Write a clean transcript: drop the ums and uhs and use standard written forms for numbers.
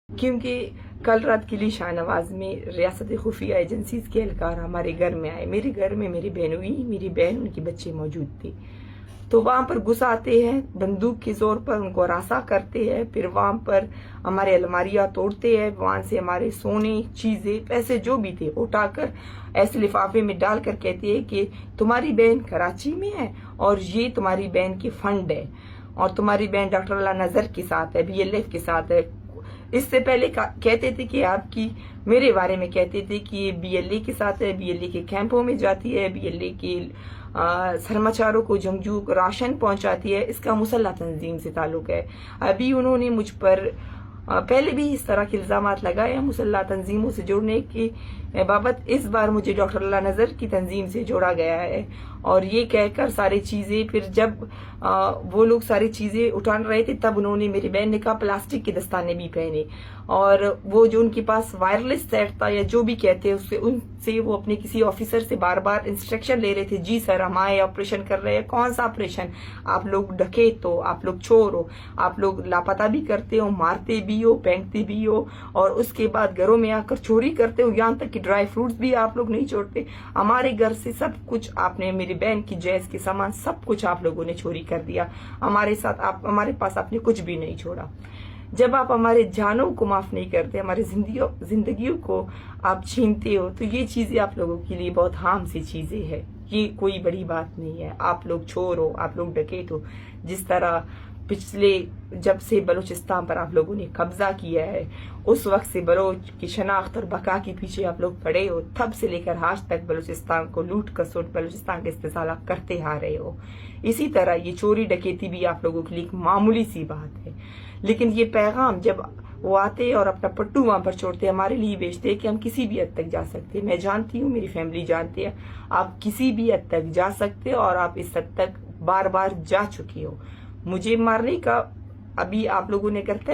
کیونکہ کل رات قلعہ شاہ نواز میں ریاست خفیہ ایجنسیز کے اہلکار ہمارے گھر میں آئے. میرے گھر میں میری بہن ان کے بچے موجود تھے. تو وہاں پر گھس آتے ہیں، بندوق کے زور پر ان کو ہراساں کرتے ہیں، پھر وہاں پر ہمارے الماریاں توڑتے ہیں، وہاں سے ہمارے سونے، چیزیں، پیسے جو بھی تھے اٹھا کر ایسے لفافے میں ڈال کر کہتے ہیں کہ تمہاری بہن کراچی میں ہے اور یہ تمہاری بہن کے فنڈ ہے اور تمہاری بہن ڈاکٹر اللہ نظر کے ساتھ ہے، BLF کے ساتھ ہے. اس سے پہلے کہتے تھے کہ آپ کی، میرے بارے میں کہتے تھے کہ یہ BLA کے ساتھ ہے، BLA کے کیمپوں میں جاتی ہے، BLA کے سرماچاروں کو جنگجو کو راشن پہنچاتی ہے، اس کا مسلح تنظیم سے تعلق ہے. ابھی انہوں نے مجھ پر پہلے بھی اس طرح کے الزامات لگائے ہیں مسلح تنظیموں سے جوڑنے کی بابت. اس بار مجھے ڈاکٹر اللہ نظر کی تنظیم سے جوڑا گیا ہے اور یہ کہہ کر ساری چیزیں، پھر جب وہ لوگ ساری چیزیں اٹھا رہے تھے تب انہوں نے، میری بہن نے کہا پلاسٹک کے دستانے بھی پہنے، اور وہ جو ان کے پاس وائرلیس سیٹ تھا یا جو بھی کہتے ہیں ان سے وہ اپنے کسی آفیسر سے بار بار انسٹرکشن لے رہے تھے. جی سر، ہم آئے آپریشن کر رہے ہیں. کون سا آپریشن؟ آپ لوگ ڈکیت ہو، آپ لوگ چور ہو، آپ لوگ لاپتہ بھی کرتے ہو، مارتے بھی ہو، پھینکتے بھی ہو، اور اس کے بعد گھروں میں آ کر چوری کرتے ہو، یہاں تک کہ ڈرائی فروٹس بھی آپ لوگ نہیں چھوڑتے. ہمارے گھر سے سب کچھ آپ نے، میری بہن کی جہیز کے سامان سب کچھ آپ لوگوں نے چوری کر دیا. ہمارے پاس آپ نے کچھ بھی نہیں چھوڑا. جب آپ ہمارے جانوں کو معاف نہیں کرتے، ہماری زندگیوں کو آپ چھینتے ہو، تو یہ چیزیں آپ لوگوں کے لیے بہت عام سی چیزیں ہیں. یہ کوئی بڑی بات نہیں ہے. آپ لوگ چور ہو، آپ لوگ ڈکیت ہو. جس طرح پچھلے، جب سے بلوچستان پر آپ لوگوں نے قبضہ کیا ہے، اس وقت سے بلوچ کی شناخت اور بقا کے پیچھے آپ لوگ پڑے ہو، تب سے لے کر آج تک بلوچستان کو لوٹ کسوٹ، بلوچستان کا استحصال کرتے آ رہے ہو. اسی طرح یہ چوری ڈکیتی بھی آپ لوگوں کے لیے ایک معمولی سی بات ہے. لیکن یہ پیغام جب وہ آتے اور اپنا پٹو وہاں پر چھوڑتے، ہمارے لیے بیچتے کہ ہم کسی بھی حد تک جا سکتے. میں جانتی ہوں، میری فیملی جانتی ہے، آپ کسی بھی حد تک جا سکتے اور آپ اس حد تک بار بار جا چکے ہو. مجھے مارنے کا ابھی آپ لوگوں نے کرتا ہے.